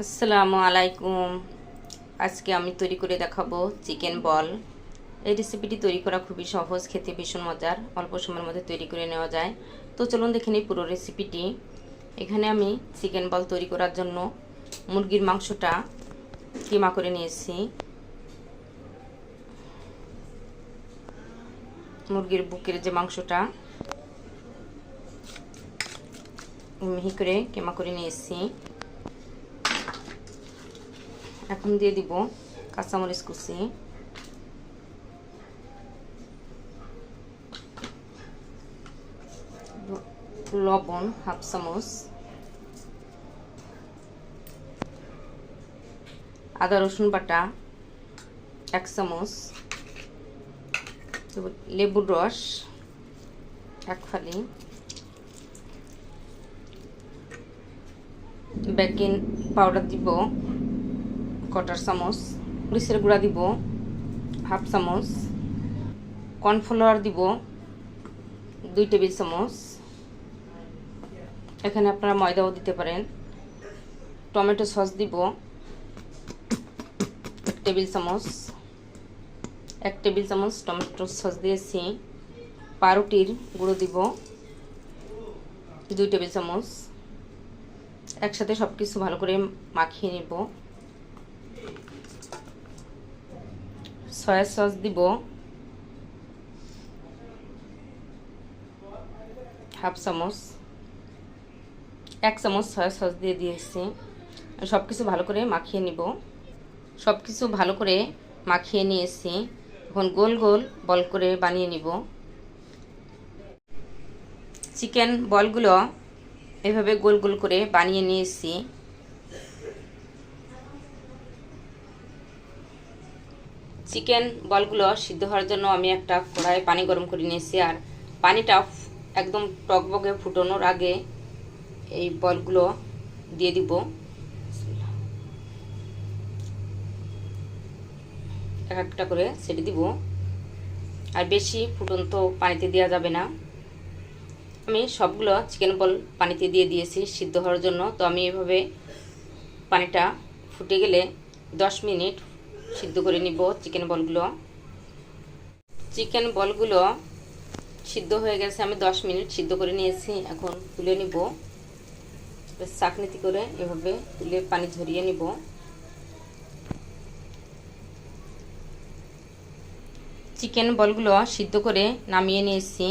আসসালামু আলাইকুম। আজকে আমি তৈরি করে দেখাবো চিকেন বল। এই রেসিপিটি তৈরি করা খুবই সহজ, খেতে ভীষণ মজার, অল্প সময়ের মধ্যে তৈরি করে নেওয়া যায়। তো চলুন দেখে নিই পুরো রেসিপিটি। এখানে আমি চিকেন বল তৈরি করার জন্য মুরগির মাংসটা কিমা করে নিয়েছি। মুরগির বুকের যে মাংসটা মিহি করে কিমা করে নিয়েছি। এখন দিয়ে দিব কাঁচামরিচ কুচি, লবণ হাফ চামচ, আদা রসুন বাটা 1 চামচ, লেবুর রস 1 ফালি, বেকিং পাউডার দিব 1/4 চামচ, মরিচের গুঁড়া দিব হাফ চামচ, কর্নফ্লাওয়ার দিব 2 টেবিল চামচ। এখানে আপনারা ময়দাও দিতে পারেন। টমেটো সস দিব 1 টেবিল চামচ, 1 টেবিল চামচ টমেটো সস দিয়েছি। পাউরুটির গুঁড়ো দিব 2 টেবিল চামচ। একসাথে সব কিছু ভালো করে মাখিয়ে নেব। সয়া সস দিব হাফ চামচ, 1 চামচ সয়া সস দিয়ে দিয়েছি। সব কিছু ভালো করে মাখিয়ে নিব। সব কিছু ভালো করে মাখিয়ে নিয়েছি। এখন গোল গোল বল করে বানিয়ে নিব। চিকেন বলগুলো এভাবে গোল গোল করে বানিয়ে নিয়েছি। চিকেন বলগুলো সিদ্ধ হওয়ার জন্য আমি একটা কড়াইয়ে পানি গরম করে নিয়েছি। আর পানিটা একদম টকবকে ফুটানোর আগে এই বলগুলো দিয়ে দিব। এক একটা করে ছেড়ে দিব। আর বেশি ফুটন্ত পানিতে দেওয়া যাবে না। আমি সবগুলো চিকেন বল পানিতে দিয়ে দিয়েছি সিদ্ধ হওয়ার জন্য। তো আমি এভাবে পানিটা ফুটে গেলে 10 মিনিট সিদ্ধ করে নিব চিকেন বলগুলো। চিকেন বলগুলো সিদ্ধ হয়ে গেছে, আমি 10 মিনিট সিদ্ধ করে নিয়েছি। এখন তুলে নিব। চাকনিতে করে এভাবে তুলে পানি ঝরিয়ে নিব। চিকেন বলগুলো সিদ্ধ করে নামিয়ে নিয়েছি।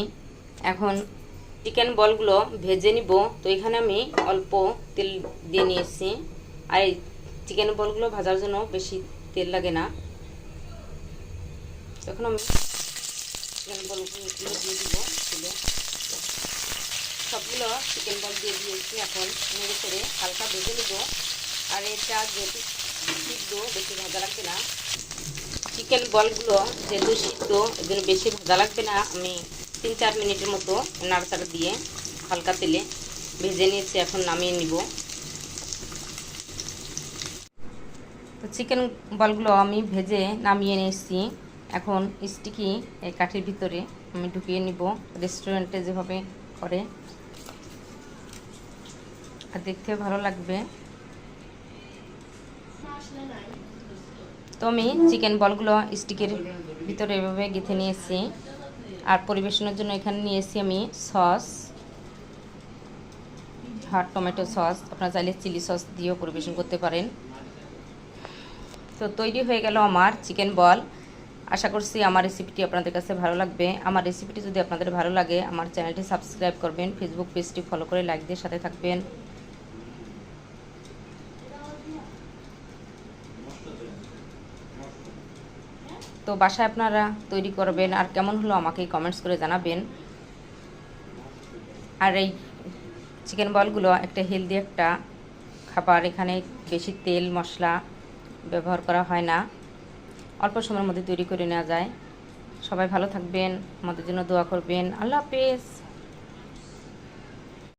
এখন চিকেন বলগুলো ভেজে নিব। তো এখানে আমি অল্প তেল দিয়ে নিয়েছি। আর এই চিকেন বলগুলো ভাজার জন্য বেশি তেল লাগে না। তখন আমি চিকেন বলগুলো দিয়ে দিব তুলে। সবগুলো চিকেন বল দিয়ে দিয়েছি। এখন নেড়ে করে হালকা ভেজে নেব। আর এটা যেহেতু সিদ্ধ, বেশি ভাজা লাগবে না। চিকেন বলগুলো যেহেতু সিদ্ধ, এর জন্য বেশি ভাজা লাগবে না। আমি 3-4 মিনিটের মতো নাড়াচাড়া দিয়ে হালকা তেলে ভেজে নিয়েছি। এখন নামিয়ে নিব। তো চিকেন বলগুলো আমি ভেজে নামিয়ে নিয়েছি। এখন স্টিকি এই কাঠির ভিতরে আমি ঢুকিয়ে নিব, রেস্টুরেন্টে যেভাবে করে। আর দেখতে ভালো লাগবে। তো আমি চিকেন বলগুলো স্টিকের ভিতরে এভাবে গেঁথে নিয়েছি। আর পরিবেশনের জন্য এখানে নিয়েছি আমি সস, হট টমেটো সস। আপনারা চাইলে চিলি সস দিয়েও পরিবেশন করতে পারেন। তো তৈরি হয়ে গেল আমার চিকেন বল। আশা করছি আমার রেসিপিটি আপনাদের কাছে ভালো লাগবে। আমার রেসিপিটি যদি আপনাদের ভালো লাগে, আমার চ্যানেলটি সাবস্ক্রাইব করবেন, ফেসবুক পেজটি ফলো করে লাইক দিয়ে সাথে থাকবেন। তো বাসায় আপনারা তৈরি করবেন, আর কেমন হলো আমাকে কমেন্টস করে জানাবেন। আর এই চিকেন বলগুলো একটা হেলদি একটা খাবার। এখানে বেশি তেল মশলা ব্যবহার করা হয় না। অল্প সময়ের মধ্যে তৈরি করে নেওয়া যায়। সবাই ভালো থাকবেন, আমাদের জন্য দোয়া করবেন। আল্লাহ হাফেজ।